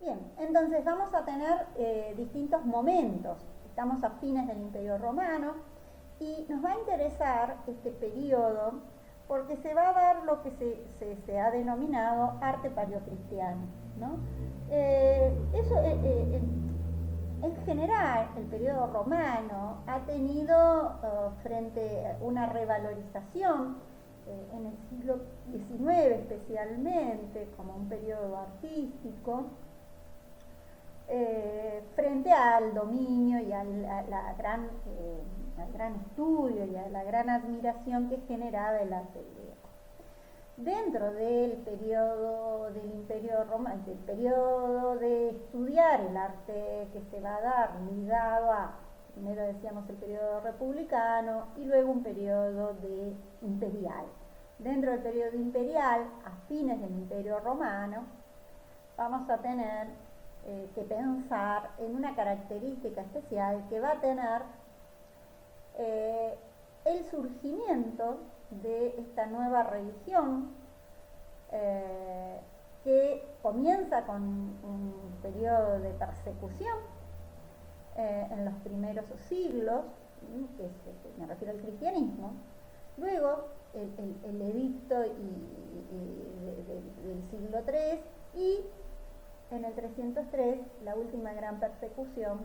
Bien, entonces vamos a tener distintos momentos. Estamos a fines del Imperio Romano y nos va a interesar este periodo porque se va a dar lo que se ha denominado arte paleocristiano, ¿no? En general, el periodo romano ha tenido frente a una revalorización en el siglo XIX especialmente, como un periodo artístico, frente al dominio y al gran estudio y a la gran admiración que generaba el arte griego. Dentro del periodo del Imperio Romano, del periodo de estudiar el arte que se va a dar ligado a, primero decíamos el periodo republicano y luego un periodo de imperial. Dentro del periodo imperial, a fines del Imperio Romano, vamos a tener que pensar en una característica especial que va a tener el surgimiento de esta nueva religión que comienza con un periodo de persecución en los primeros siglos, me refiero al cristianismo, luego el edicto del siglo III y en el 303 la última gran persecución,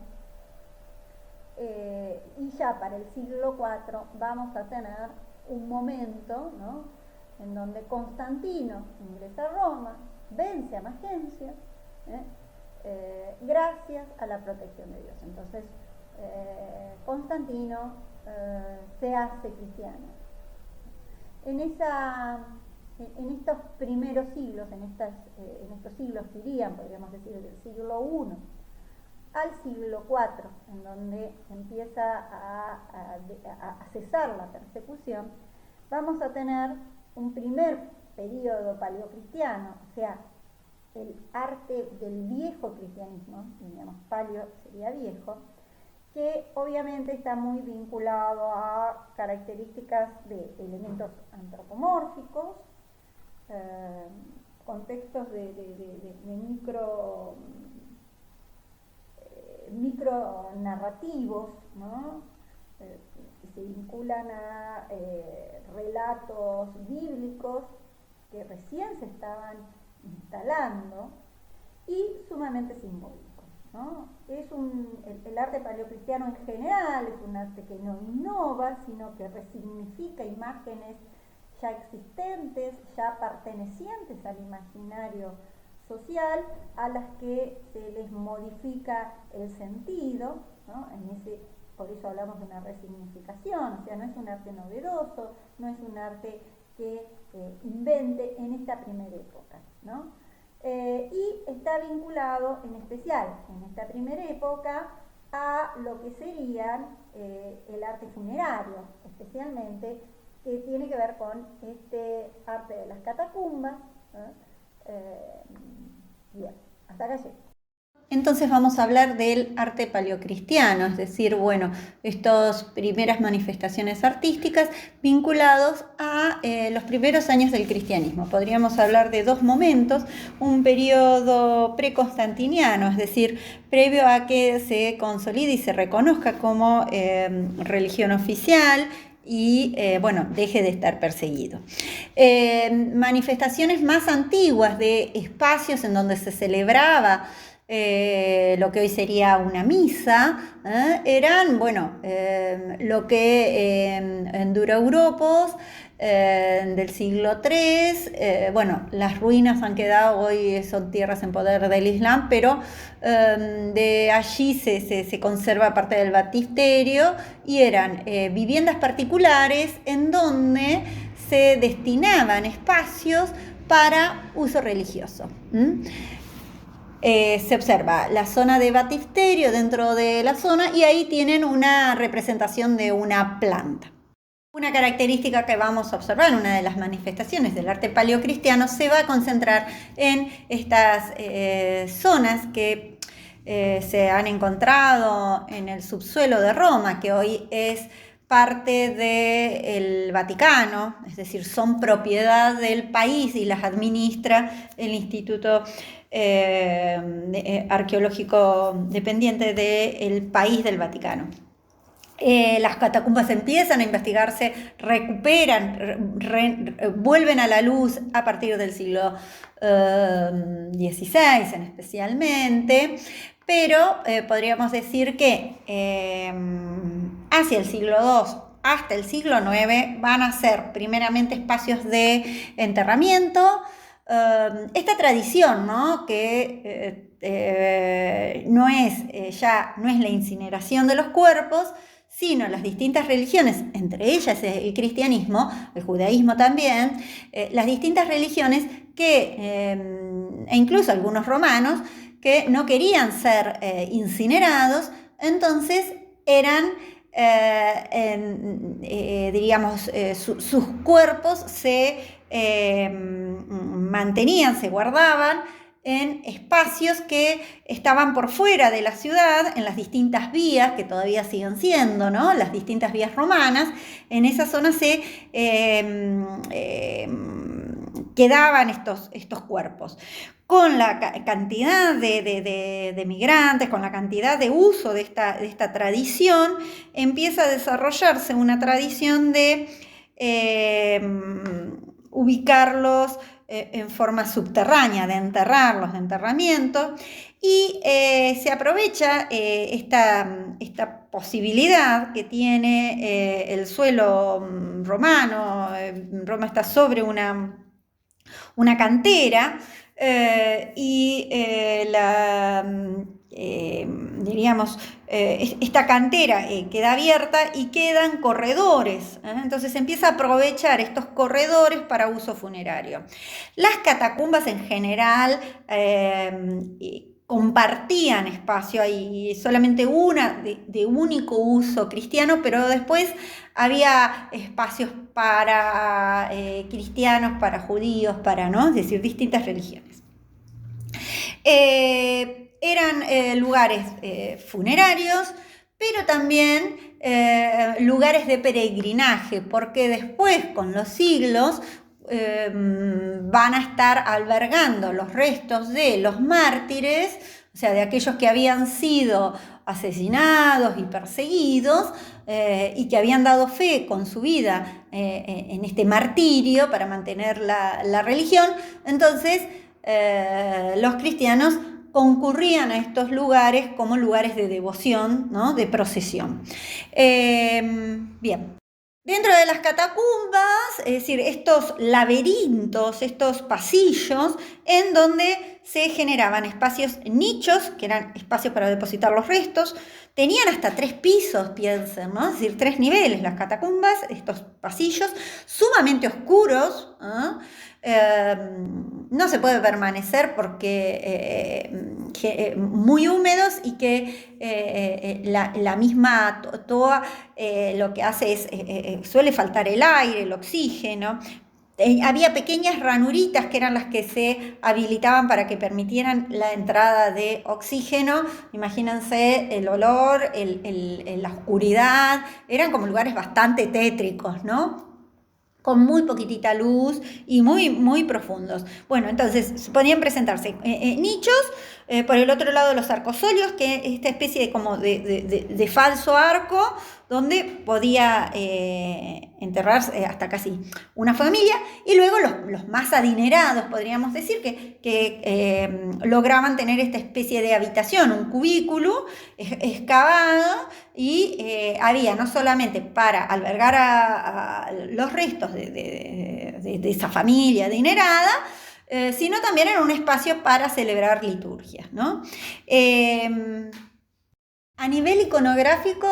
y ya para el siglo IV vamos a tener un momento, ¿no?, en donde Constantino ingresa a Roma, vence a Magencio, gracias a la protección de Dios. Entonces Constantino se hace cristiano. En estos primeros siglos, en estos siglos que irían, podríamos decir, del siglo I al siglo IV, en donde empieza a cesar la persecución, vamos a tener un primer periodo paleocristiano, o sea, el arte del viejo cristianismo, digamos, paleo sería viejo, que obviamente está muy vinculado a características de elementos antropomórficos, contextos de micro narrativos, ¿no?, que se vinculan a relatos bíblicos que recién se estaban instalando y sumamente simbólicos, ¿no? El arte paleocristiano en general es un arte que no innova, sino que resignifica imágenes ya existentes, ya pertenecientes al imaginario social, a las que se les modifica el sentido, ¿no? Por eso hablamos de una resignificación, o sea, no es un arte novedoso, no es un arte que invente en esta primera época, ¿no? Y está vinculado en especial en esta primera época a lo que serían el arte funerario, especialmente, que tiene que ver con este arte de las catacumbas. Bien, hasta acá llego. Entonces vamos a hablar del arte paleocristiano, es decir, bueno, estas primeras manifestaciones artísticas vinculados a los primeros años del cristianismo. Podríamos hablar de dos momentos: un periodo preconstantiniano, es decir, previo a que se consolide y se reconozca como religión oficial y bueno, deje de estar perseguido. Manifestaciones más antiguas de espacios en donde se celebraba lo que hoy sería una misa, eran, bueno, lo que en Dura-Europos del siglo III, bueno, las ruinas han quedado, hoy son tierras en poder del Islam, pero de allí se conserva parte del baptisterio y eran viviendas particulares en donde se destinaban espacios para uso religioso. Se observa la zona de baptisterio dentro de la zona y ahí tienen una representación de una planta. Una característica que vamos a observar, una de las manifestaciones del arte paleocristiano, se va a concentrar en estas zonas que se han encontrado en el subsuelo de Roma, que hoy es parte del Vaticano, es decir, son propiedad del país y las administra el Instituto del arqueológico dependiente del país del Vaticano. Las catacumbas empiezan a investigarse, recuperan, vuelven a la luz a partir del siglo XVI especialmente, pero podríamos decir que hacia el siglo II hasta el siglo IX van a ser primeramente espacios de enterramiento. Esta tradición, ¿no? Que no es la incineración de los cuerpos, sino las distintas religiones, entre ellas el cristianismo, el judaísmo también, las distintas religiones e incluso algunos romanos que no querían ser incinerados, entonces eran, sus cuerpos se mantenían, se guardaban en espacios que estaban por fuera de la ciudad, en las distintas vías, que todavía siguen siendo, ¿no? Las distintas vías romanas. En esa zona se quedaban estos cuerpos. Con la cantidad de migrantes, con la cantidad de uso de esta tradición, empieza a desarrollarse una tradición de ubicarlos en forma subterránea, de enterrarlos, de enterramiento, y se aprovecha esta posibilidad que tiene el suelo romano. Roma está sobre una cantera, esta cantera queda abierta y quedan corredores, entonces se empieza a aprovechar estos corredores para uso funerario. Las catacumbas en general compartían espacio, hay solamente una de único uso cristiano, pero después había espacios para cristianos, para judíos, ¿no? Es decir, distintas religiones. Eran lugares funerarios, pero también lugares de peregrinaje, porque después, con los siglos, van a estar albergando los restos de los mártires, o sea, de aquellos que habían sido asesinados y perseguidos y que habían dado fe con su vida en este martirio para mantener la religión. Entonces, los cristianos concurrían a estos lugares como lugares de devoción, ¿no? De procesión. Bien. Dentro de las catacumbas, es decir, estos laberintos, estos pasillos en donde se generaban espacios nichos, que eran espacios para depositar los restos, tenían hasta 3 pisos, piensen, ¿no? Es decir, 3 niveles las catacumbas, estos pasillos sumamente oscuros, ¿no? No se puede permanecer porque muy húmedos, y que la misma toa lo que hace es suele faltar el aire, el oxígeno. Había pequeñas ranuritas que eran las que se habilitaban para que permitieran la entrada de oxígeno. Imagínense el olor, la oscuridad, eran como lugares bastante tétricos, ¿no? Con muy poquitita luz y muy, muy profundos. Bueno, entonces podían presentarse nichos, por el otro lado los arcosolios, que es esta especie de falso arco, donde podía enterrarse hasta casi una familia, y luego los más adinerados, podríamos decir, que lograban tener esta especie de habitación, un cubículo excavado, y había no solamente para albergar a los restos de esa familia adinerada, sino también era un espacio para celebrar liturgias, ¿no? A nivel iconográfico,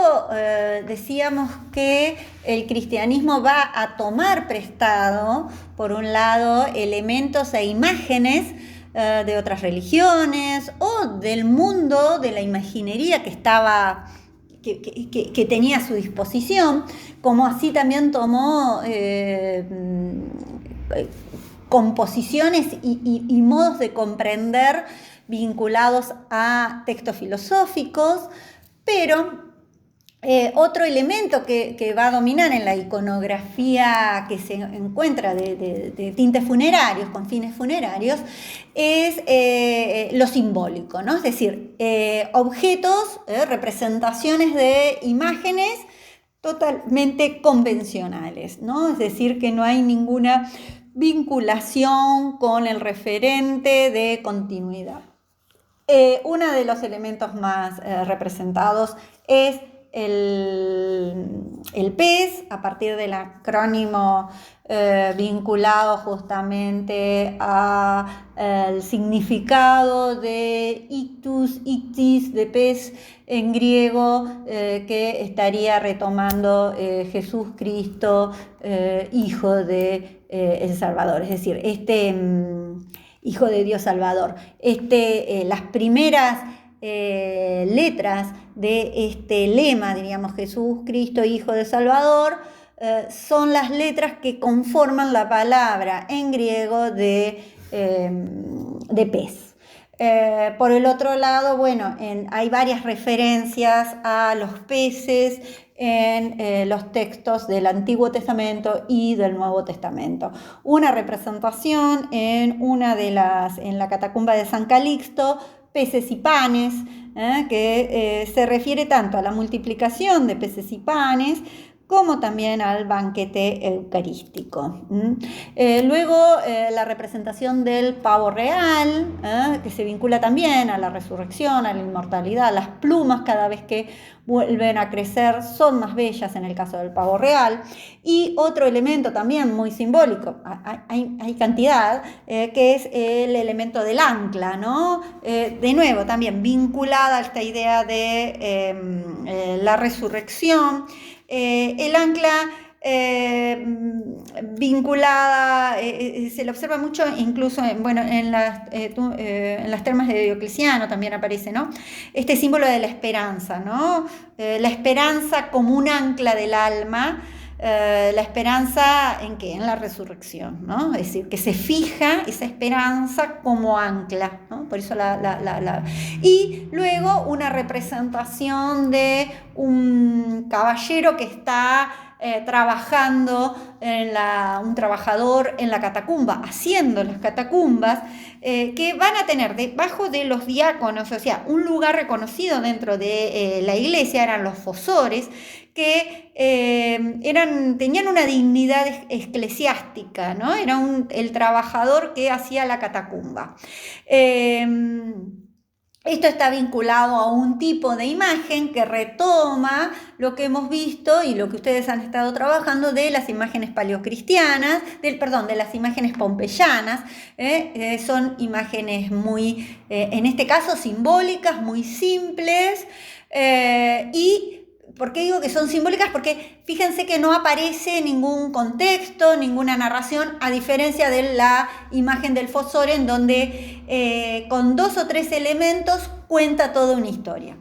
decíamos que el cristianismo va a tomar prestado, por un lado, elementos e imágenes de otras religiones o del mundo de la imaginería que tenía a su disposición, como así también tomó composiciones y modos de comprender vinculados a textos filosóficos, pero Otro elemento que va a dominar en la iconografía que se encuentra de tintes funerarios, con fines funerarios, es lo simbólico, ¿no? Es decir, objetos, representaciones de imágenes totalmente convencionales, ¿no? Es decir, que no hay ninguna vinculación con el referente de continuidad. Uno de los elementos más representados es el pez, a partir del acrónimo vinculado justamente al significado de ictus, ictis, de pez en griego, que estaría retomando Jesús Cristo, Hijo de el Salvador, es decir, Hijo de Dios Salvador. Las primeras letras de este lema, diríamos, Jesús Cristo, Hijo de Salvador, son las letras que conforman la palabra en griego de pez. Por el otro lado, bueno, hay varias referencias a los peces en los textos del Antiguo Testamento y del Nuevo Testamento. Una representación en la catacumba de San Calixto, peces y panes, que se refiere tanto a la multiplicación de peces y panes como también al banquete eucarístico. Luego la representación del pavo real, que se vincula también a la resurrección, a la inmortalidad. Las plumas, cada vez que vuelven a crecer, son más bellas en el caso del pavo real. Y otro elemento también muy simbólico, hay cantidad, que es el elemento del ancla, ¿no? De nuevo, también vinculada a esta idea de la resurrección. El ancla vinculada, se le observa mucho incluso en las termas de Diocleciano también aparece, ¿no? Este símbolo de la esperanza, ¿no? La esperanza como un ancla del alma. La esperanza ¿en qué? En la resurrección, ¿no? Es decir, que se fija esa esperanza como ancla, ¿no? Por eso Y luego una representación de un caballero que está trabajando, un trabajador en la catacumba, haciendo las catacumbas, que van a tener debajo de los diáconos, o sea, un lugar reconocido dentro de la iglesia, eran los fosores, que tenían una dignidad eclesiástica, ¿no? Era el trabajador que hacía la catacumba. Esto está vinculado a un tipo de imagen que retoma lo que hemos visto y lo que ustedes han estado trabajando de las imágenes paleocristianas, de las imágenes pompeyanas. Son imágenes muy, en este caso, simbólicas, muy simples. ¿Y por qué digo que son simbólicas? Porque fíjense que no aparece ningún contexto, ninguna narración, a diferencia de la imagen del fosor, en donde con 2 o 3 elementos cuenta toda una historia.